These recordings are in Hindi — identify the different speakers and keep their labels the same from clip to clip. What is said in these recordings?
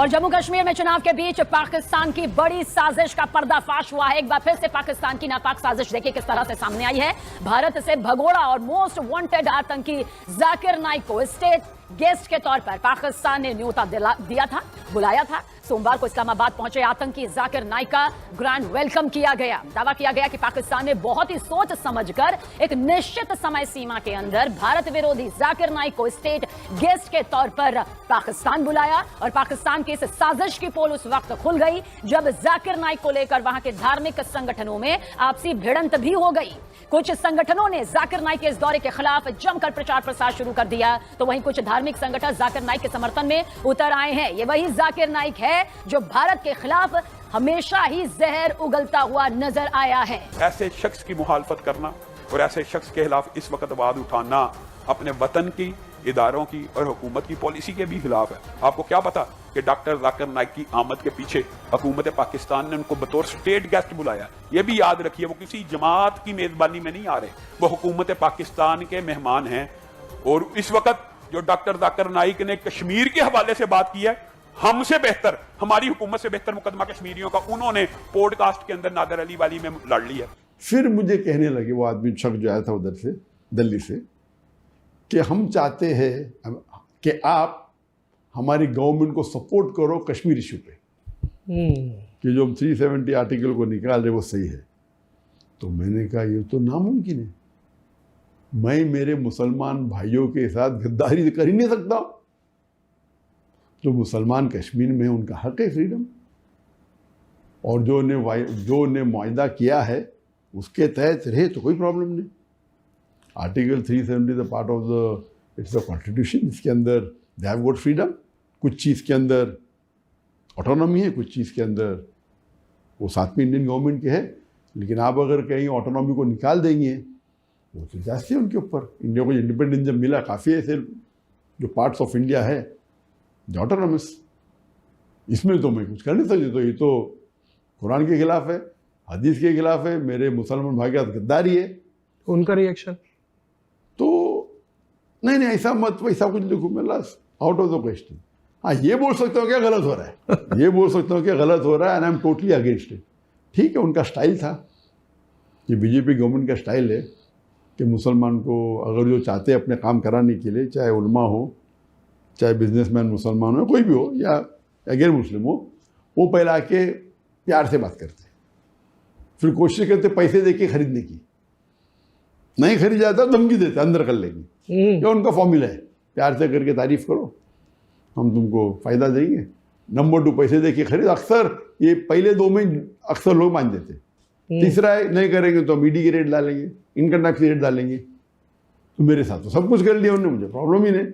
Speaker 1: और जम्मू कश्मीर में चुनाव के बीच पाकिस्तान की बड़ी साजिश का पर्दाफाश हुआ है। एक बार फिर से पाकिस्तान की नापाक साजिश देखिए किस तरह से सामने आई है। भारत से भगोड़ा और मोस्ट वांटेड आतंकी जाकिर नाइक को स्टेट गेस्ट के तौर पर पाकिस्तान ने न्योता दिया था, बुलाया था। सोमवार को इस्लामाबाद पहुंचे आतंकी जाकिर नाइक का ग्रैंड वेलकम किया गया। दावा किया गया कि पाकिस्तान ने बहुत ही सोच समझकर एक निश्चित समय सीमा के अंदर भारत विरोधी जाकिर नाइक को स्टेट गेस्ट के तौर पर पाकिस्तान बुलाया और पाकिस्तान की इस साजिश की पोल उस वक्त खुल गई जब जाकिर नाइक को लेकर वहां के धार्मिक संगठनों में आपसी भिड़ंत भी हो गई। कुछ संगठनों ने जाकिर नाइक के इस दौरे के खिलाफ जमकर प्रचार प्रसार शुरू कर दिया, तो वहीं कुछ धार्मिक संगठन जाकिर नाइक के समर्थन में उतर आए हैं। ये वही जाकिर नाइक है जो भारत के खिलाफ हमेशा ही जहर उगलता हुआ नजर आया है।
Speaker 2: ऐसे शख्स की मुखालफत करना और ऐसे शख्स के खिलाफ इस वक्त आवाज उठाना अपने वतन की, इदारों की और हुकूमत की पॉलिसी के भी खिलाफ है। आपको क्या पता कि डॉक्टर जाकिर नाइक की आमद के पीछे हुकूमत पाकिस्तान ने उनको बतौर स्टेट गेस्ट बुलाया। ये भी याद रखिए, वो किसी जमात की मेजबानी में नहीं आ रहे, वो हुकूमत पाकिस्तान के मेहमान हैं। और इस वक्त जो डॉक्टर जाकिर नाइक ने कश्मीर के हवाले से बात की है, हमसे बेहतर, हमारी हुकूमत से बेहतर मुकदमा कश्मीरियों का उन्होंने पॉडकास्ट के अंदर नादर अली वाली में लड़ लिया।
Speaker 3: फिर मुझे कहने लगे वो आदमी शख्स जो आया था उधर से, दिल्ली से, कि हम चाहते हैं कि आप हमारी गवर्नमेंट को सपोर्ट करो कश्मीर इशू पे, कि जो हम 370 आर्टिकल को निकाल रहे वो सही है। तो मैंने कहा ये तो नामुमकिन है, मैं मेरे मुसलमान भाइयों के साथ गद्दारी कर ही नहीं सकता। जो मुसलमान कश्मीर में है उनका हक है फ्रीडम, और जो ने मुआहदा किया है उसके तहत रहे तो कोई प्रॉब्लम नहीं। Article 370 is part of the it's the constitution. इसके अंदर दे हैव गॉट फ्रीडम, कुछ चीज़ के अंदर ऑटोनॉमी है, कुछ चीज़ के अंदर वो साथ में इंडियन गवर्नमेंट के है। लेकिन आप अगर कहीं ऑटोनॉमी को निकाल देंगे वो तो जाती है उनके ऊपर। इंडिया को इंडिपेंडेंस जब मिला, काफ़ी ऐसे जो पार्ट्स ऑफ इंडिया है जो ऑटोनॉमस, इसमें तो मैं कुछ कर नहीं सकती। तो ये तो कुरान के खिलाफ है, हदीस के खिलाफ है, मेरे मुसलमान भाई का गद्दारी है।
Speaker 4: उनका रिएक्शन
Speaker 3: तो नहीं ऐसा मत, वैसा कुछ लिखूँ मैं, last out of the question. हाँ, ये बोल सकता हूँ क्या गलत हो रहा है, ये बोल सकता हूँ क्या गलत हो रहा है, and I am totally against it. ठीक है, उनका स्टाइल था, ये बीजेपी गवर्नमेंट का स्टाइल है कि मुसलमान को अगर जो चाहते हैं अपने काम कराने के लिए, चाहे उलमा हो, चाहे बिजनेसमैन मुसलमान हो, कोई भी हो, या गैर मुस्लिम हो, वो पहले आके प्यार से बात करते, फिर कोशिश करते पैसे दे के खरीदने की। नहीं खरीद जाता धमकी देते अंदर कर लेंगे। ये उनका फॉर्मूला है, प्यार से करके तारीफ करो, हम तुमको फ़ायदा देंगे। नंबर 2, पैसे दे के खरीद। अक्सर ये पहले 2 में अक्सर लोग मान देते। तीसरा है, नहीं करेंगे तो हम ईडी की रेट डालेंगे, इनकम टैक्स की रेट डालेंगे। तो मेरे साथ तो सब कुछ कर लिया उन्होंने, मुझे प्रॉब्लम ही नहीं।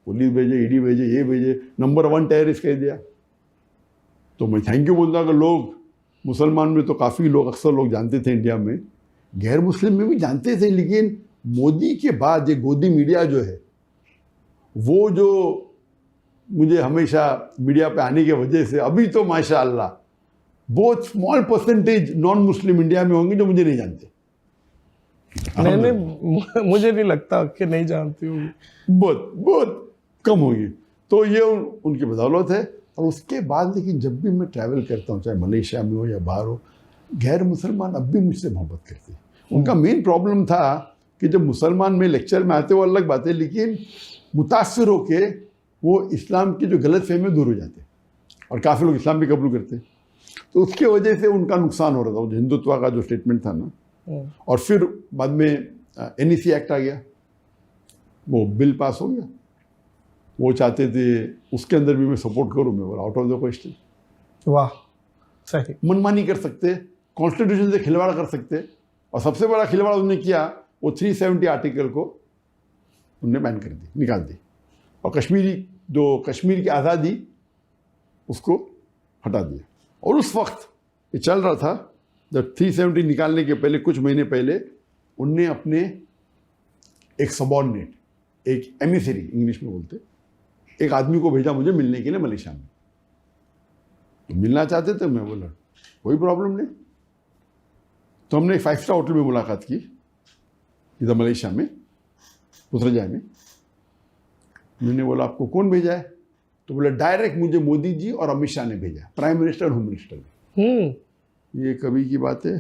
Speaker 3: पुलिस भेजे, ईडी भेजे, ये भेजे, नंबर 1 टेररिस्ट कह दिया। तो मैं थैंक यू बोलता कि लोग, मुसलमान में तो काफ़ी लोग, अक्सर लोग जानते थे इंडिया में, गैर मुस्लिम में भी जानते थे। लेकिन मोदी के बाद ये गोदी मीडिया जो है, वो जो मुझे हमेशा मीडिया पे आने की वजह से अभी तो माशाअल्लाह बहुत small percentage non Muslim India में होंगे जो मुझे नहीं जानते।
Speaker 4: नहीं, मुझे नहीं लगता कि नहीं जानती होंगी,
Speaker 3: बहुत कम होगी। तो ये उनकी बदौलत है। और उसके बाद लेकिन जब भी मैं ट्रैवल करता हूँ, चाहे मलेशिया में हो या बाहर हो, गैर मुसलमान अब भी मुझसे मोहब्बत करते हैं। उनका मेन प्रॉब्लम था कि जब मुसलमान में लेक्चर में आते वो अलग बात है, लेकिन मुतासर होके वो इस्लाम की जो गलत फहमी दूर हो जाते, और काफ़ी लोग इस्लाम भी कबूल करते। तो उसके वजह से उनका नुकसान हो रहा था, वो हिंदुत्व का जो स्टेटमेंट था ना। और फिर बाद में NEC एक्ट आ गया, वो बिल पास हो गया, वो चाहते थे उसके अंदर भी मैं सपोर्ट करूँ। मैं बोला आउट ऑफ द क्वेश्चन।
Speaker 4: वाह, सही।
Speaker 3: मनमानी कर सकते, कॉन्स्टिट्यूशन से खिलवाड़ कर सकते, और सबसे बड़ा खिलवाड़ उन्होंने किया, वो 370 आर्टिकल को उनने बैन कर दी, निकाल दी, और कश्मीर की आज़ादी उसको हटा दिया। और उस वक्त ये चल रहा था, जब 370 निकालने के पहले कुछ महीने पहले उनने अपने एक सबॉर्डिनेट, एक एमिसरी इंग्लिश में बोलते, एक आदमी को भेजा मुझे मिलने के लिए मलेशिया में। तो मिलना चाहते थे, मैं बोला कोई प्रॉब्लम नहीं। तो हमने एक 5 स्टार होटल में मुलाकात की इधर मलेशिया में, पुत्रजाय में। मैंने बोला आपको कौन भेजा है? तो बोले डायरेक्ट मुझे मोदी जी और अमित शाह ने भेजा, प्राइम मिनिस्टर और होम मिनिस्टर ने। ये कभी की बात है,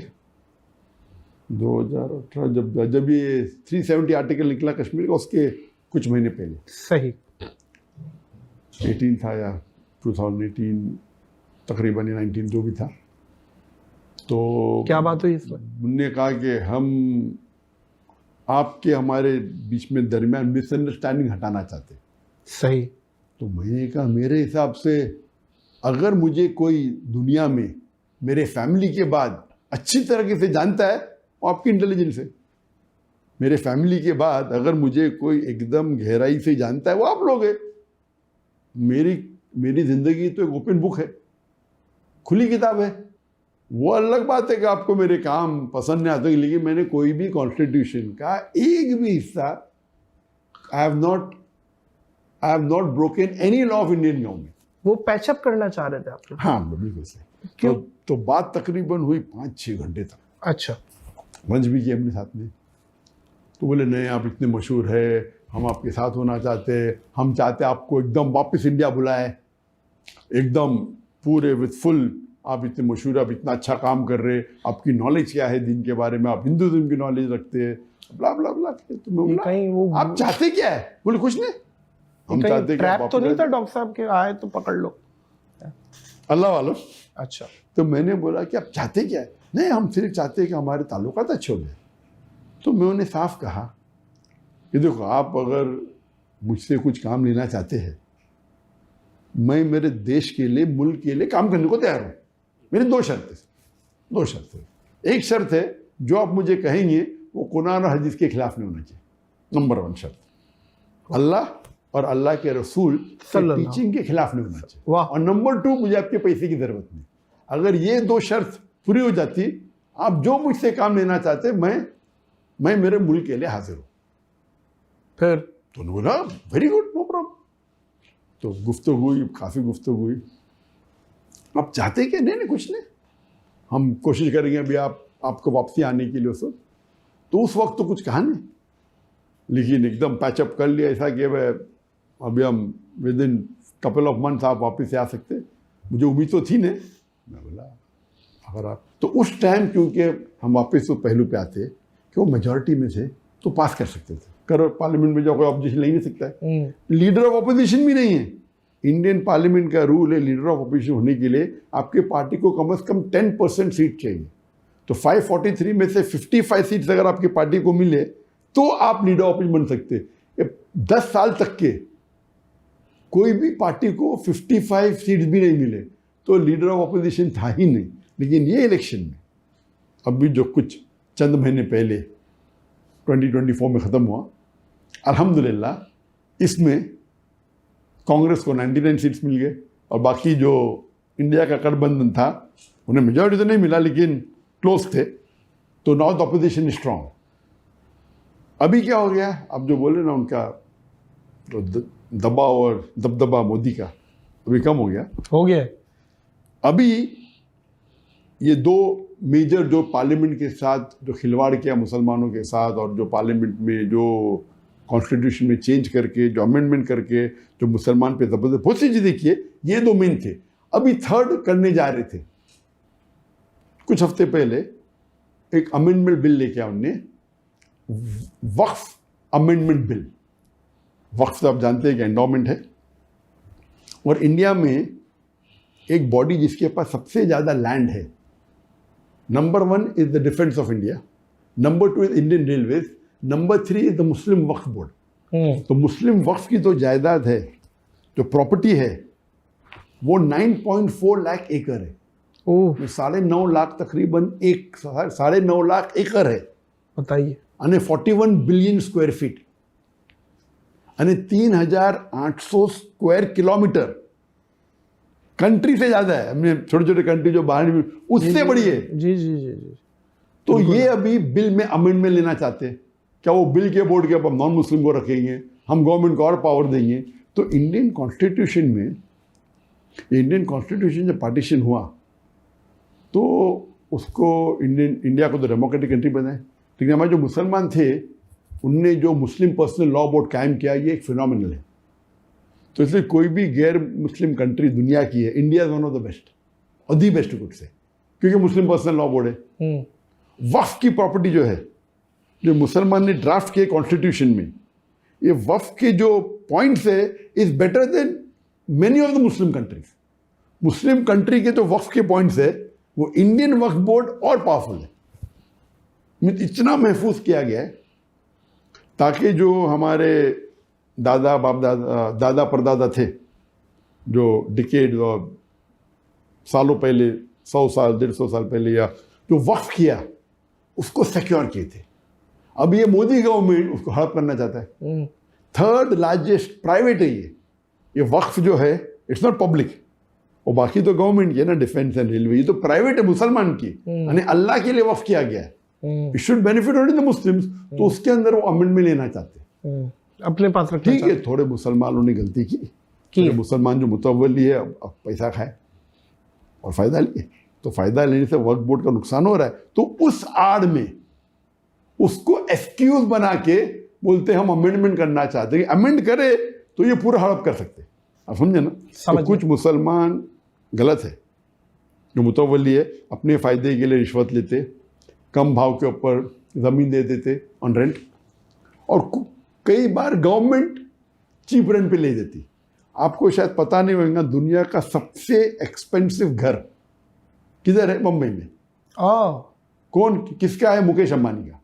Speaker 3: 2018 जब ये 370 आर्टिकल निकला कश्मीर का, उसके कुछ महीने पहले।
Speaker 4: सही।
Speaker 3: 18 था या 2018 तकरीबन 19 जो भी था। तो
Speaker 4: क्या बात हुई इसमें?
Speaker 3: उन्होंने कहा कि हम आपके हमारे बीच में दरमियान मिसअंडरस्टैंडिंग हटाना चाहते।
Speaker 4: सही।
Speaker 3: तो मैंने कहा मेरे हिसाब से अगर मुझे कोई दुनिया में मेरे फैमिली के बाद अच्छी तरीके से जानता है वो आपकी इंटेलिजेंस है। मेरे फैमिली के बाद अगर मुझे कोई एकदम गहराई से जानता है वो आप लोग हैं। मेरी जिंदगी तो एक ओपन बुक है, खुली किताब है। वो अलग बात है कि आपको मेरे काम पसंद नहीं आते, लेकिन मैंने कोई भी कॉन्स्टिट्यूशन का एक भी हिस्सा आई have not broken any law of Indian government.
Speaker 4: वो पैचअप करना चाह रहे थे आप?
Speaker 3: हाँ बिल्कुल सही।
Speaker 4: क्यों?
Speaker 3: तो बात तकरीबन हुई 5-6 घंटे तक।
Speaker 4: अच्छा।
Speaker 3: लंच भी किया अपने साथ में। तो बोले नहीं आप इतने मशहूर है, हम आपके साथ होना चाहते हैं, हम चाहते आपको एकदम वापस इंडिया बुलाए, एकदम पूरे विथ फुल, आप इतने मशहूर, आप इतना अच्छा काम कर रहे, आपकी नॉलेज क्या है दिन के बारे में, आप हिंदुइज्म की नॉलेज रखते हैं, ब्ला ब्ला ब्ला। तो मैं बोला आप चाहते क्या है? बोले कुछ नहीं, हम चाहते
Speaker 4: ट्रैप तो नहीं था डॉक्टर साहब के आए तो पकड़ लो,
Speaker 3: अल्लाह वालों।
Speaker 4: अच्छा।
Speaker 3: तो मैंने बोला कि आप चाहते क्या है? नहीं हम सिर्फ चाहते हैं कि हमारे ताल्लुकात अच्छे हो गए। तो मैं उन्हें साफ कहा कि देखो आप अगर मुझसे कुछ काम लेना चाहते हैं, मैं मेरे देश के लिए, मुल्क के लिए काम करने को तैयार हूँ। मेरी 2 शर्तें। एक शर्त है जो आप मुझे कहेंगे वो कुरान और हदीस के खिलाफ नहीं होना चाहिए, नंबर 1 शर्त। अल्लाह और अल्लाह के रसूल के टीचिंग के खिलाफ नहीं होना चाहिए। और नंबर 2 मुझे आपके पैसे की जरूरत नहीं। अगर ये 2 शर्त पूरी हो जाती, आप जो मुझसे काम लेना चाहते, मैं मेरे मुल्क के लिए हाजिर हूँ।
Speaker 4: फिर
Speaker 3: तो उन्होंने बोला वेरी गुड, नो प्रॉब्लम। तो गुफ्तगू हुई, काफ़ी गुफ्तगू हुई। आप चाहते क्या? नहीं कुछ नहीं, हम कोशिश करेंगे अभी आपको वापसी आने के लिए। उस वक्त तो कुछ कहा नहीं, लेकिन एकदम पैचअप कर लिया ऐसा कि अभी हम with in couple of months आप वापस आ सकते। मुझे उम्मीद तो थी नहीं। मैं बोला अगर आप, तो उस टाइम क्योंकि हम वापस तो पहलू पे आते कि वो मेजॉरिटी में थे तो पास कर सकते थे। करो पार्लियामेंट में जो कोई ऑपोजिशन ले नहीं सकता है, लीडर ऑफ ऑपोजिशन भी नहीं है। इंडियन पार्लियामेंट का रूल है लीडर ऑफ ऑपोजिशन होने के लिए आपके पार्टी को कम से कम 10% सीट चाहिए। तो 543 में से 55 सीट्स अगर आपकी पार्टी को मिले तो आप लीडर ऑफ ऑपोजिशन बन सकते। 10 साल तक के कोई भी पार्टी को 55 सीट्स भी नहीं मिले तो लीडर ऑफ ऑपोजिशन था ही नहीं। लेकिन ये इलेक्शन में अभी जो कुछ चंद महीने पहले 2024 में ख़त्म हुआ, अल्हम्दुलिल्लाह इसमें कांग्रेस को 99 सीट्स मिल गए और बाकी जो इंडिया का गठबंधन था उन्हें मेजॉरिटी तो नहीं मिला लेकिन क्लोज थे। तो now the opposition is strong. अभी क्या हो गया, अब जो बोले ना उनका तो दबाव और दबदबा मोदी का अभी कम हो गया। अभी ये 2 मेजर जो पार्लियामेंट के साथ जो खिलवाड़ किया मुसलमानों के साथ, और जो पार्लियामेंट में जो कॉन्स्टिट्यूशन में चेंज करके, जो अमेंडमेंट करके, जो मुसलमान पे ज़बरदस्त बहुत सी चीज़ें किए, ये 2 मेन थे। अभी 3rd करने जा रहे थे। कुछ हफ्ते पहले एक अमेंडमेंट बिल लेके आया उनने, वक्फ अमेंडमेंट बिल। वक्फ तो आप जानते हैं कि एंडोमेंट है, और इंडिया में एक बॉडी जिसके पास सबसे ज़्यादा लैंड है, number 1 is the defence of India, number 2 is Indian railways, number 3 is the Muslim Waqf board. तो मुस्लिम वक्फ की जो जायदाद है, जो प्रॉपर्टी है, वो 9.4 लाख एकड़ है। 9.5 लाख तकरीबन 9.5 लाख एकड़ है, बताइए। यानी 41 बिलियन स्क्वायर फीट, यानी 3,800 स्क्वायर किलोमीटर। कंट्री से ज्यादा है। हमने छोटे छोटे कंट्री जो बाहर भी उससे बड़ी है।
Speaker 4: जी।
Speaker 3: तो ये अभी बिल में अमेंडमेंट लेना चाहते हैं। क्या वो बिल के बोर्ड के अब नॉन मुस्लिम को रखेंगे, हम गवर्नमेंट को और पावर देंगे? तो इंडियन कॉन्स्टिट्यूशन में, इंडियन कॉन्स्टिट्यूशन जब पार्टीशन हुआ तो उसको इंडिया को तो डेमोक्रेटिक कंट्री बनाए, लेकिन हमारे जो मुसलमान थे उनने जो मुस्लिम पर्सनल लॉ बोर्ड कायम किया, ये एक फिनोमिनल है। तो इसलिए कोई भी गैर मुस्लिम कंट्री दुनिया की है, India is one of the best और दी बेस्ट कुड से, क्योंकि मुस्लिम पर्सनल लॉ बोर्ड है। वक्फ की प्रॉपर्टी जो है, जो मुसलमान ने ड्राफ्ट किए कॉन्स्टिट्यूशन में, ये वक्फ के जो पॉइंट्स है is better than many of the Muslim countries. Muslim country के जो वक्फ के पॉइंट्स है वो इंडियन वक्फ बोर्ड और पावरफुल है, इतना महफूज किया गया है ताकि जो हमारे दादा बाप दादा दादा परदादा थे, जो डिकेड और सालों पहले, 100 साल 150 साल पहले या जो वक्फ किया उसको सिक्योर किए थे, अब ये मोदी गवर्नमेंट उसको हड़प करना चाहता है। थर्ड लार्जेस्ट प्राइवेट है ये वक्फ जो है, इट्स नॉट पब्लिक, और बाकी तो गवर्नमेंट की है ना, डिफेंस एंड रेलवे, ये तो प्राइवेट है मुसलमान की, यानी अल्लाह के लिए वक्फ किया गया है, it should benefit only the Muslims. तो उसके अंदर वो अमेंडमेंट लेना चाहते हैं,
Speaker 4: अपने पास रखना
Speaker 3: ठीक है। थोड़े मुसलमानों ने गलती की, थोड़े मुसलमान जो मुतवल्ली है अब पैसा खाए और फायदा लिए, तो फायदा लेने से वक्फ बोर्ड का नुकसान हो रहा है, तो उस आड़ में उसको एक्सक्यूज बना के बोलते हम अमेंडमेंट करना चाहते हैं, अमेंड करे तो ये पूरा हड़प कर सकते हैं। आप समझे ना? तो कुछ मुसलमान गलत है, जो मुतवल्ली है अपने फायदे के लिए रिश्वत लेते, कम भाव के ऊपर ज़मीन दे देते ऑन रेंट, और कई बार गवर्नमेंट चीप रेंट पे ले देती। आपको शायद पता नहीं होगा, दुनिया का सबसे एक्सपेंसिव घर किधर है? मुंबई में। कौन किसका है? मुकेश अंबानी का।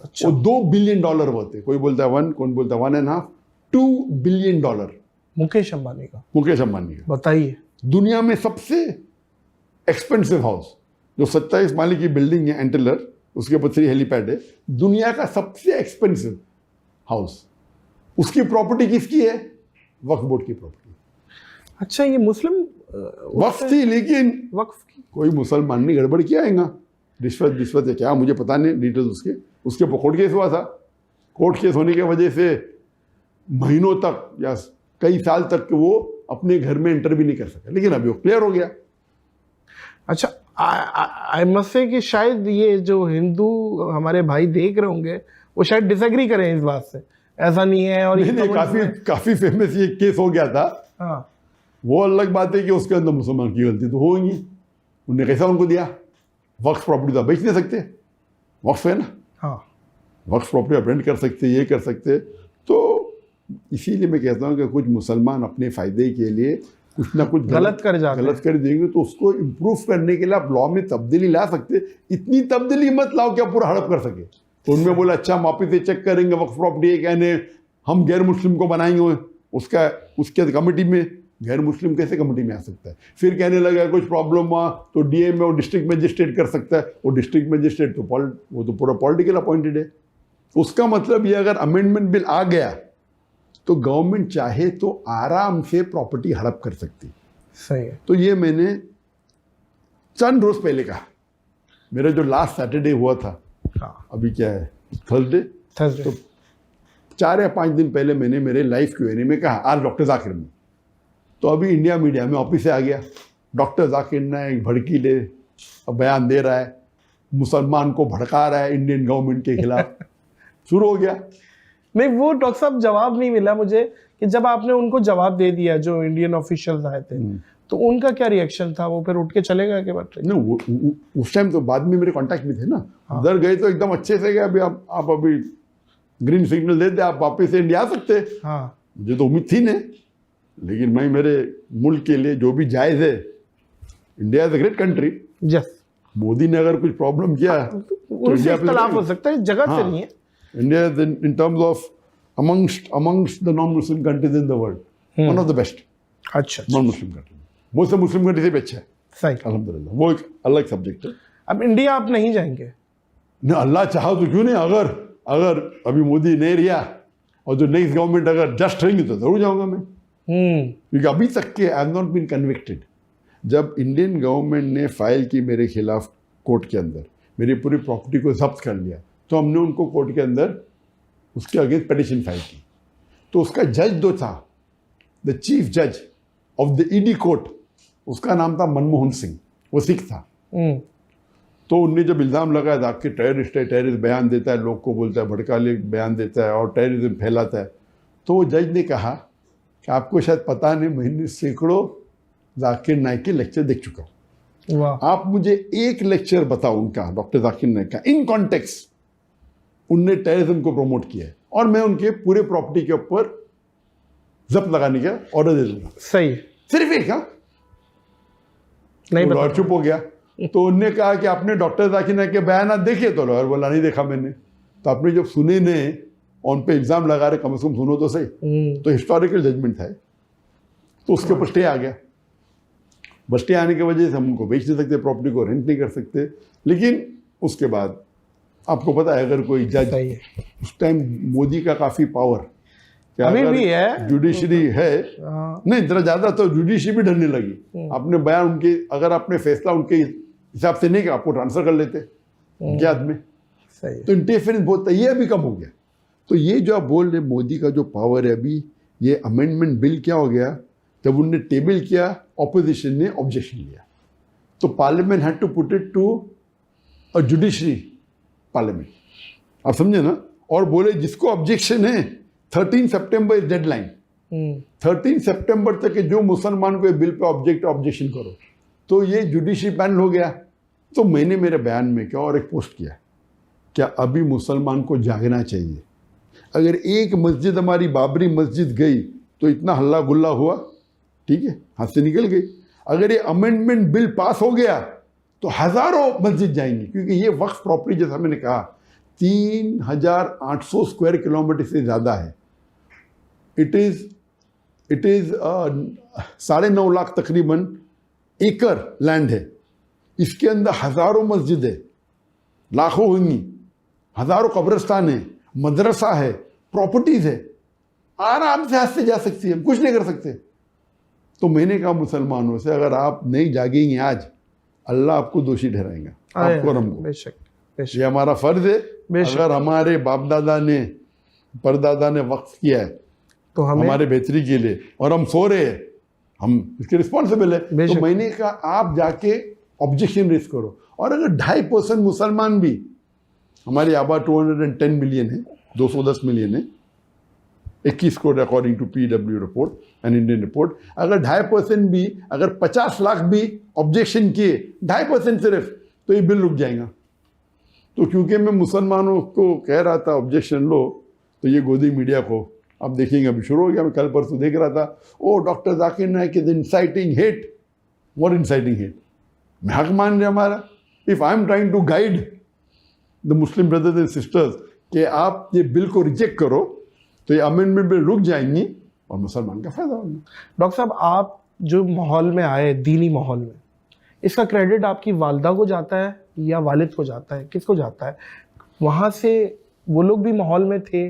Speaker 4: अच्छा।
Speaker 3: वो $2 बिलियन होते, कोई बोलता है 1, कौन बोलता है 1.5, $2 बिलियन।
Speaker 4: मुकेश अंबानी का।
Speaker 3: मुकेश अंबानी का।
Speaker 4: बताइए,
Speaker 3: दुनिया में सबसे एक्सपेंसिव हाउस, जो 27 माले की बिल्डिंग है एंटेलर, उसके ऊपर 3 हेलीपैड है, दुनिया का सबसे एक्सपेंसिव हाउस, उसकी प्रॉपर्टी किसकी है? वक्फ बोर्ड की प्रॉपर्टी।
Speaker 4: अच्छा, ये मुस्लिम
Speaker 3: वक्फ थी, लेकिन
Speaker 4: वक्फ की
Speaker 3: कोई मुसलमान ने गड़बड़ किया है, रिश्वत है क्या मुझे पता नहीं डिटेल्स उसके ऊपर कोर्ट केस हुआ था। कोर्ट केस होने की वजह से महीनों तक या कई साल तक वो अपने घर में एंटर भी नहीं कर सके, लेकिन अभी वो क्लियर हो गया।
Speaker 4: अच्छा, आई मस्ट से कि शायद ये जो हिंदू हमारे भाई देख रहे होंगे वो शायद डिसएग्री करें इस बात से, ऐसा नहीं है। और
Speaker 3: नहीं, काफी फेमस ये केस हो गया था।
Speaker 4: हाँ,
Speaker 3: वो अलग बात है कि उसके अंदर मुसलमान की गलती तो होगी, उनने कैसा उनको दिया? वक्फ प्रॉपर्टी तो बेच नहीं सकते, वक्फ है ना।
Speaker 4: हाँ,
Speaker 3: वक्फ प्रॉपर्टी आप रेंट कर सकते, ये कर सकते। तो इसीलिए मैं कहता हूँ कि कुछ मुसलमान अपने फायदे के लिए कुछ ना कुछ
Speaker 4: गलत कर
Speaker 3: देंगे, तो उसको इम्प्रूव करने के लिए आप लॉ में तब्दीली ला सकते। इतनी तब्दीली मत लाओ कि आप पूरा हड़प कर सके। तो उनमें बोला अच्छा वापिस से चेक करेंगे वक्फ प्रॉपर्टी, कहने हम गैर मुस्लिम को बनाएंगे उसके कमेटी में। गैर मुस्लिम कैसे कमेटी में आ सकता है? फिर कहने लगा कुछ प्रॉब्लम हुआ तो डीएम में वो डिस्ट्रिक्ट मजिस्ट्रेट कर सकता है। वो डिस्ट्रिक्ट मजिस्ट्रेट तो वो तो पूरा पॉलिटिकल अपॉइंटेड है। उसका मतलब ये, अगर अमेंडमेंट बिल आ गया तो गवर्नमेंट चाहे तो आराम से प्रॉपर्टी हड़प कर सकती।
Speaker 4: सही है।
Speaker 3: तो ये मैंने चंद रोज पहले कहा, मेरा जो लास्ट सैटरडे हुआ था,
Speaker 4: हाँ,
Speaker 3: अभी क्या है थर्सडे,
Speaker 4: थर्सडे,
Speaker 3: तो 4 या 5 दिन पहले मैंने मेरे लाइव Q&A में कहा आज डॉक्टर जाकिर में। तो अभी इंडिया मीडिया में ऑफिस से आ गया, डॉक्टर जाकिर नाइक भड़कीले बयान दे रहा है, मुसलमान को भड़का रहा है इंडियन गवर्नमेंट के खिलाफ। शुरू हो गया।
Speaker 4: नहीं, वो डॉक्टर साहब जवाब नहीं मिला मुझे कि जब आपने उनको जवाब दे दिया जो इंडियन ऑफिशियल्स आए थे, तो उनका क्या रिएक्शन था? वो फिर उठ के चले गए?
Speaker 3: ना उस टाइम तो बाद में मेरे कांटेक्ट में थे ना। हाँ। उधर गए तो एकदम अच्छे से गए, अभी आप अभी ग्रीन सिग्नल दे दे, आप वापस से इंडिया आ सकते।
Speaker 4: हाँ, मुझे
Speaker 3: तो उम्मीद थी नहीं, लेकिन मैं मेरे मुल्क के लिए जो भी जायज है, India is a great country.
Speaker 4: Yes,
Speaker 3: Modi ने अगर कुछ प्रॉब्लम किया
Speaker 4: तो इंडिया इख्तिलाफ हो सकता है, जगह से नहीं है।
Speaker 3: India is in terms of amongst the non-Muslim countries in the world, one of the best.
Speaker 4: अच्छा,
Speaker 3: non-Muslim countries, वो सब मुस्लिम कंट्री से भी अच्छा है।
Speaker 4: सही,
Speaker 3: अल्हम्दुलिल्लाह। वो एक अलग सब्जेक्ट है।
Speaker 4: अब इंडिया आप नहीं जाएंगे?
Speaker 3: नहीं, अल्लाह चाहा तो क्यों नहीं। अगर अभी मोदी नहीं रिया और जो नेक्स्ट गवर्नमेंट अगर जस्ट रहेंगी तो जरूर जाऊंगा मैं। क्योंकि अभी तक के I have not been convicted. जब इंडियन गवर्नमेंट ने फाइल की मेरे खिलाफ कोर्ट के अंदर, मेरी पूरी प्रॉपर्टी को जब्त कर लिया, तो हमने उनको कोर्ट के अंदर उसके अगेंस्ट पिटीशन फाइल की। तो उसका जज जो था, द चीफ जज ऑफ द ईडी कोर्ट, उसका नाम था मनमोहन सिंह, वो सिख था। तो उनने जब इल्ज़ाम लगाया था कि टेररिस्ट है, टेररिस्ट बयान देता है, लोग को बोलता है, भड़काले बयान देता है और टेररिज्म फैलाता है, तो वो जज ने कहा कि आपको शायद पता नहीं, मैंने सैकड़ों जाकिर नाइक के लेक्चर देख चुका हूँ।
Speaker 4: वाह।
Speaker 3: आप मुझे एक लेक्चर बताओ उनका, डॉक्टर जाकिर नाइक का, इन कॉन्टेक्स्ट उनने टेररिज्म को प्रमोट किया है और मैं उनके पूरे प्रॉपर्टी के ऊपर जब्त लगाने का ऑर्डर दे दूंगा।
Speaker 4: सही।
Speaker 3: सिर्फ एक, हाँ
Speaker 4: नहीं
Speaker 3: तो
Speaker 4: पता।
Speaker 3: लॉयर चुप हो गया। तो उनने कहा कि आपने डॉक्टर जाकिर नाइक के बयान देखे? तो लॉयर बोला नहीं देखा मैंने। तो आपने जब सुने ने उन पे इल्जाम लगा रहे, कम से कम सुनो तो सही। तो हिस्टोरिकल जजमेंट था, तो उसके ऊपर स्टे आ गया। बस स्टे आने की वजह से हम उनको बेच नहीं सकते, प्रॉपर्टी को रेंट नहीं कर सकते। लेकिन उसके बाद आपको पता है, अगर कोई जज,
Speaker 4: सही है।
Speaker 3: उस टाइम मोदी का काफी पावर,
Speaker 4: अभी भी है,
Speaker 3: जुडिशरी है,
Speaker 4: हाँ।
Speaker 3: नहीं जरा ज्यादा, तो जुडिशरी भी डरने लगी। आपने बयान उनके, अगर आपने फैसला उनके हिसाब से नहीं किया, आपको ट्रांसफर कर लेते याद में।
Speaker 4: सही है।
Speaker 3: तो इंटरफेरेंस बहुत है, ये अभी कम हो गया। तो ये जो आप बोल रहे, मोदी का जो पावर है अभी, ये अमेंडमेंट बिल क्या हो गया, जब उनने टेबल किया, ऑपोजिशन ने ऑब्जेक्शन लिया, तो parliament had to put it to a judiciary parliament, आप समझे ना। और बोले जिसको ऑब्जेक्शन है 13 सितंबर इज डेडलाइन, 13 सितंबर तक जो मुसलमान को बिल पे ऑब्जेक्शन करो, तो ये जुडिशरी पैनल हो गया। तो मैंने मेरे बयान में क्या और एक पोस्ट किया, क्या अभी मुसलमान को जागना चाहिए। अगर एक मस्जिद हमारी बाबरी मस्जिद गई तो इतना हल्ला गुल्ला हुआ, ठीक है, हाथ से निकल गई। अगर ये अमेंडमेंट बिल पास हो गया तो हजारों मस्जिद जाएंगी, क्योंकि ये वक्फ प्रॉपर्टी, जैसा मैंने कहा, 3800 स्क्वायर किलोमीटर से ज़्यादा है। इट इज़ 9.5 लाख तकरीबन एकड़ लैंड है। इसके अंदर हजारों मस्जिद है, लाखों होंगी, हजारों कब्रिस्तान है, मदरसा है, प्रॉपर्टीज है, आराम से हाथ से जा सकती है, हम कुछ नहीं कर सकते। तो मैंने कहा मुसलमानों से, अगर आप नहीं जागेंगे आज, अल्लाह आपको दोषी ठहराएगा, आपको और हमको।
Speaker 4: बेशक, बेशक।
Speaker 3: ये हमारा फर्ज है।
Speaker 4: बेशक।
Speaker 3: अगर हमारे बाप दादा ने, परदादा ने वक्फ किया है
Speaker 4: तो हमें
Speaker 3: हमारे बेहतरी के लिए, और हम सो रहे हैं, हम इसके रिस्पॉन्सिबल है। तो मैंने कहा आप जाके ऑब्जेक्शन रेज करो। और अगर 2.5% मुसलमान भी, हमारी आबादी 210 मिलियन है, 210 मिलियन है, 21 crore according to PW report and Indian report, अगर 2.5% भी, अगर 50 लाख भी ऑब्जेक्शन किए, 2.5% सिर्फ, तो ये बिल रुक जाएगा। तो क्योंकि मैं मुसलमानों को कह रहा था ऑब्जेक्शन लो, तो ये गोदी मीडिया को आप देखेंगे अभी शुरू हो गया। मैं कल परसों देख रहा था, oh doctor Zakir Naik is inciting hate. What inciting hate? मैं हक मान रहे हमारा। If I am trying to guide the Muslim brothers and sisters कि आप ये बिल को रिजेक्ट करो, तो ये अमेंडमेंट बिल रुक जाएंगी और मुसलमान का फायदा होगा।
Speaker 4: डॉक्टर साहब, आप जो माहौल में आए, दीनी माहौल में, इसका क्रेडिट आपकी वालदा को जाता है या वालिद को जाता है, किसको जाता है? वहाँ से वो लोग भी माहौल में थे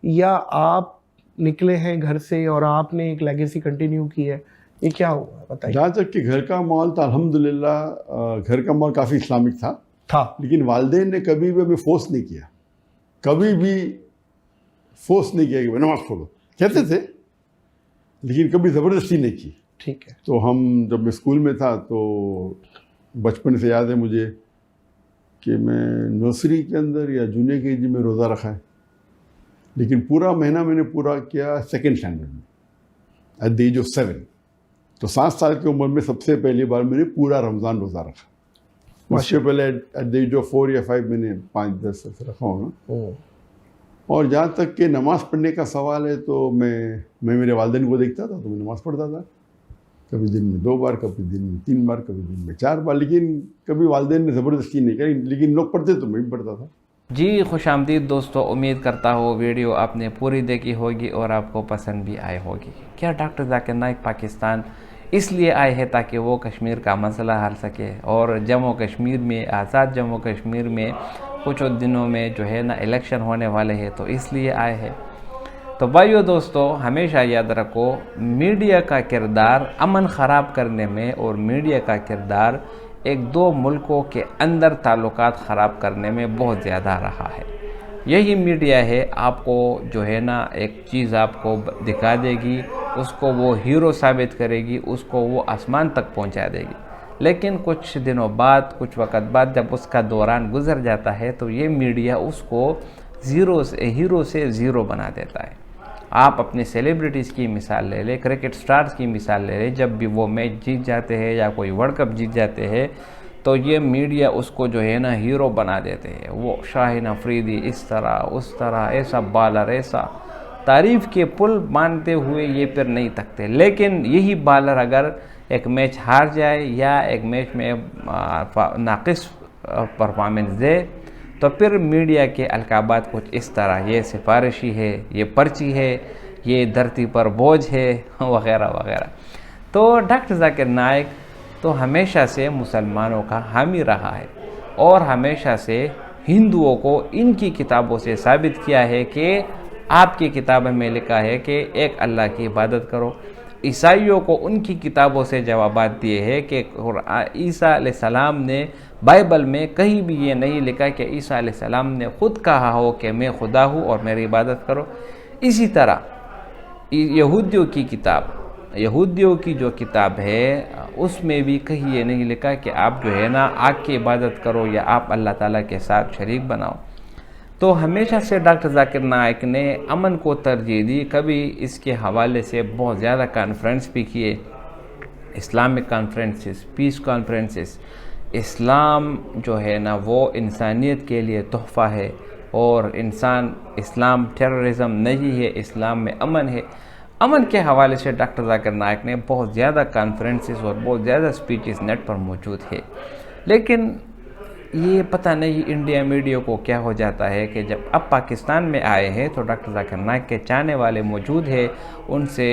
Speaker 4: या आप निकले हैं घर से और आपने एक लेगेसी कंटिन्यू की है, ये क्या हुआ बताइए।
Speaker 3: जहाँ तक कि घर का माहौल था, अल्हम्दुलिल्लाह घर का माहौल काफ़ी इस्लामिक था, लेकिन वालिदैन ने कभी भी हमें फोर्स नहीं किया, कभी भी फोर्स नहीं किया कि नमाज पढ़ो, कहते थे, लेकिन कभी ज़बरदस्ती नहीं की।
Speaker 4: ठीक है।
Speaker 3: तो हम, जब मैं स्कूल में था, तो बचपन से याद है मुझे कि मैं नर्सरी के अंदर या जूनियर KG में रोज़ा रखा है, लेकिन पूरा महीना मैंने पूरा किया सेकेंड स्टैंडर्ड में, एट द एज ऑफ 7। तो 7 साल की उम्र में सबसे पहली बार मैंने पूरा रमज़ान रोज़ा रखा। उससे पहले एट द एज ऑफ 4 या 5 मैंने 5-10 से रखा होगा। और जहाँ तक कि नमाज़ पढ़ने का सवाल है, तो मैं मेरे वालिदैन को देखता था तो मैं नमाज़ पढ़ता था, कभी दिन में 2 बार, कभी दिन में 3 बार, कभी दिन में 4 बार, लेकिन कभी वालिदैन ने ज़बरदस्ती नहीं करी, लेकिन लोग पढ़ते तो मैं भी पढ़ता था।
Speaker 5: जी खुशामदीद दोस्तों, उम्मीद करता हूँ वीडियो आपने पूरी देखी होगी और आपको पसंद भी आई होगी। क्या डॉक्टर जाकिर नाइक पाकिस्तान इसलिए आए हैं ताकि वो कश्मीर का मसला हल सके, और जम्मू कश्मीर में, आज़ाद जम्मू कश्मीर में कुछ दिनों में जो है ना इलेक्शन होने वाले हैं, तो इसलिए आए हैं। तो भाइयों दोस्तों, हमेशा याद रखो, मीडिया का किरदार अमन ख़राब करने में और मीडिया का किरदार 1-2 मुल्कों के अंदर ताल्लुकात ख़राब करने में बहुत ज़्यादा रहा है। यही मीडिया है, आपको जो है ना एक चीज़ आपको दिखा देगी, उसको वो हीरो साबित करेगी, उसको वो आसमान तक पहुंचा देगी, लेकिन कुछ दिनों बाद, कुछ वक़्त बाद जब उसका दौरान गुजर जाता है, तो ये मीडिया उसको हीरो से ज़ीरो बना देता है। आप अपने सेलिब्रिटीज़ की मिसाल ले लें, क्रिकेट स्टार्स की मिसाल ले लें, जब भी वो मैच जीत जाते हैं या कोई वर्ल्ड कप जीत जाते हैं तो ये मीडिया उसको जो है ना हीरो बना देते हैं। वो शाहीन अफरीदी इस तरह उस तरह, ऐसा बॉलर, ऐसा तारीफ़ के पुल मानते हुए ये फिर नहीं तकते। लेकिन यही बॉलर अगर एक मैच हार जाए या एक मैच में नाक़िस परफॉर्मेंस दे तो फिर मीडिया के अलकाबात कुछ इस तरह, ये सिफारिशी है, ये पर्ची है, ये धरती पर बोझ है, वगैरह वगैरह। तो डॉक्टर जाकिर नाइक तो हमेशा से मुसलमानों का हामी रहा है और हमेशा से हिंदुओं को इनकी किताबों से साबित किया है कि आपकी किताबों में लिखा है कि एक अल्लाह की इबादत करो। ईसाइयों को उनकी किताबों से जवाबात दिए हैं कि ईसा अलैहिस्सलाम ने बाइबल में कहीं भी ये नहीं लिखा कि ईसा अलैहिस्सलाम ने खुद कहा हो कि मैं खुदा हूँ और मेरी इबादत करो। इसी तरह यहूदियों की किताब, यहूदियों की जो किताब है उसमें भी कहीं ये नहीं लिखा कि आप जो है ना आग की इबादत करो या आप अल्लाह ताला के साथ शरीक बनाओ। तो हमेशा से डॉक्टर जाकिर नाइक ने अमन को तरजीह दी। कभी इसके हवाले से बहुत ज़्यादा कॉन्फ्रेंस भी किए, इस्लामिक कॉन्फ्रेंसेस, पीस कॉन्फ्रेंसेस। इस्लाम जो है ना वो इंसानियत के लिए तोहफ़ा है और इस्लाम टेररिज्म नहीं है, इस्लाम में अमन है। अमन के हवाले से डॉक्टर जाकिर नाइक ने बहुत ज़्यादा कॉन्फ्रेंसेस और बहुत ज़्यादा स्पीचेस नेट पर मौजूद है। लेकिन ये पता नहीं इंडिया मीडिया को क्या हो जाता है कि जब अब पाकिस्तान में आए हैं तो डॉक्टर जाकिर नाइक के चाहने वाले मौजूद है, उनसे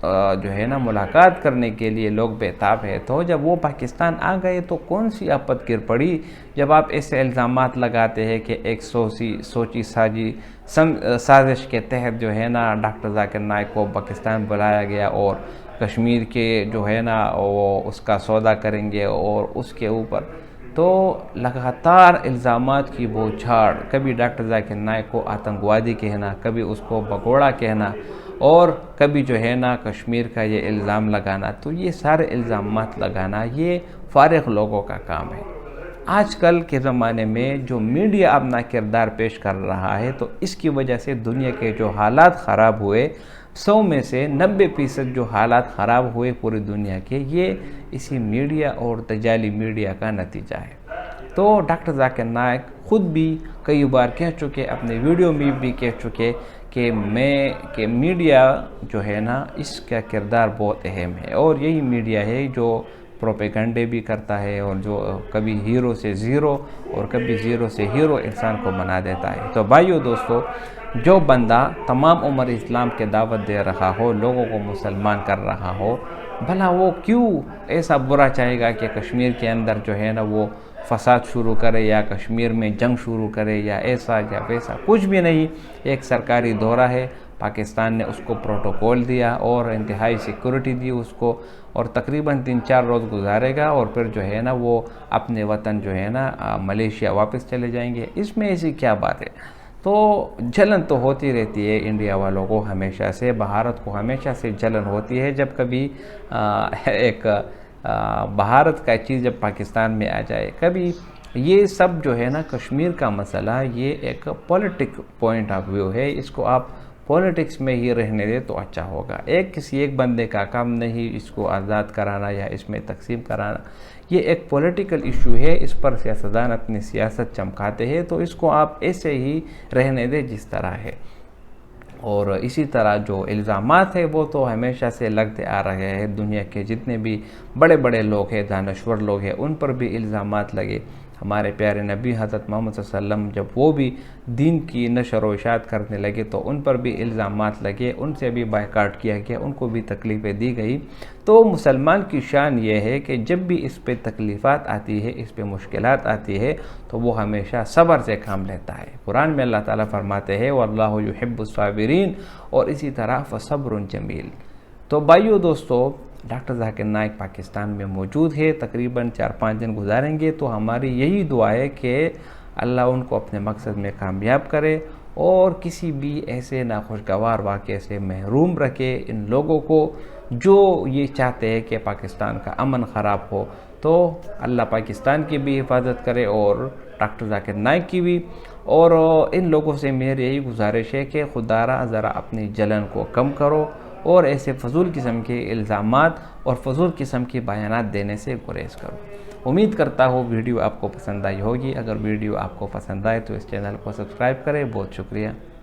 Speaker 5: जो है ना मुलाकात करने के लिए लोग बेताब है। तो जब वो पाकिस्तान आ गए तो कौन सी आफत गिर पड़ी जब आप ऐसे इल्ज़ामात लगाते हैं कि एक सोची साजिश के तहत जो है ना डॉक्टर जाकिर नाइक को पाकिस्तान बुलाया गया और कश्मीर के जो है ना वो उसका सौदा करेंगे और उसके ऊपर तो लगातार इल्ज़ामात की बौछार, कभी डॉक्टर जाकिर नाइक को आतंकवादी कहना, कभी उसको भगोड़ा कहना और कभी जो है ना कश्मीर का ये इल्ज़ाम लगाना। तो ये सारे इल्ज़ामात लगाना ये फारिग लोगों का काम है। आजकल के ज़माने में जो मीडिया अपना किरदार पेश कर रहा है तो इसकी वजह से दुनिया के जो हालात ख़राब हुए 100 में से 90% जो हालात ख़राब हुए पूरी दुनिया के, ये इसी मीडिया और तजाली मीडिया का नतीजा है। तो डॉक्टर जाकिर नाइक ख़ुद भी कई बार कह चुके, अपने वीडियो में भी कह चुके कि मीडिया जो है ना इसका किरदार बहुत अहम है और यही मीडिया है जो प्रोपेगंडे भी करता है और जो कभी हीरो से ज़ीरो और कभी ज़ीरो से हीरो इंसान को बना देता है। तो भाइयों दोस्तों, जो बंदा तमाम उम्र इस्लाम के दावत दे रहा हो, लोगों को मुसलमान कर रहा हो, भला वो क्यों ऐसा बुरा चाहेगा कि कश्मीर के अंदर जो है ना वो फसाद शुरू करे या कश्मीर में जंग शुरू करे या ऐसा या वैसा? कुछ भी नहीं। एक सरकारी दौरा है, पाकिस्तान ने उसको प्रोटोकॉल दिया और इंतहाई सिक्योरिटी दी उसको और तकरीबन 3-4 रोज़ गुजारेगा और फिर जो है ना वो अपने वतन जो है ना मलेशिया वापस चले जाएंगे। इसमें ऐसी क्या बात है? तो जलन तो होती रहती है इंडिया वालों को हमेशा से, भारत को हमेशा से जलन होती है जब कभी भारत का चीज़ जब पाकिस्तान में आ जाए। कभी ये सब जो है ना कश्मीर का मसला ये एक पॉलिटिक पॉइंट ऑफ व्यू है, इसको आप पॉलिटिक्स में ही रहने दे तो अच्छा होगा। किसी एक बंदे का काम नहीं इसको आज़ाद कराना या इसमें तकसीम कराना, ये एक पॉलिटिकल इशू है, इस पर सियासतदान अपनी सियासत चमकाते हैं, तो इसको आप ऐसे ही रहने दें जिस तरह है। और इसी तरह जो इल्ज़ामात है वो तो हमेशा से लगते आ रहे हैं। दुनिया के जितने भी बड़े बड़े लोग हैं, दानश्वर लोग हैं, उन पर भी इल्ज़ामात लगे। हमारे प्यारे नबी हज़रत मोहम्मद सल्लल्लाहु अलैहि वसल्लम जब वो भी दीन की नशर व इशाअत करने लगे तो उन पर भी इल्ज़ामात लगे, उनसे भी बायकाट किया गया, उनको भी तकलीफ़ें दी गई। तो मुसलमान की शान ये है कि जब भी इस पे तकलीफ़ात आती है, इस पे मुश्किलात आती है, तो वो हमेशा सब्र से काम लेता है। कुरान में अल्लाह ताला फरमाते हैं वल्लाहु युहिब्बुस साबिरीन, और इसी तरह फसब्रुन जमील। तो भाइयों दोस्तों, डॉक्टर जाकिर नाइक पाकिस्तान में मौजूद है, तकरीबन 4-5 दिन गुजारेंगे। तो हमारी यही दुआ है कि अल्लाह उनको अपने मकसद में कामयाब करे और किसी भी ऐसे नाखुशगवार वाक़े से महरूम रखे इन लोगों को जो ये चाहते हैं कि पाकिस्तान का अमन ख़राब हो। तो अल्लाह पाकिस्तान की भी हिफाजत करे और डॉक्टर जाकिर नाइक की भी। और इन लोगों से मेरी यही गुजारिश है कि खुदारा ज़रा अपनी जलन को कम करो और ऐसे फजूल किस्म के इल्ज़ामात और फजूल किस्म के बयानात देने से गुरेज करो। उम्मीद करता हूँ वीडियो आपको पसंद आई होगी। अगर वीडियो आपको पसंद आए तो इस चैनल को सब्सक्राइब करें। बहुत शुक्रिया।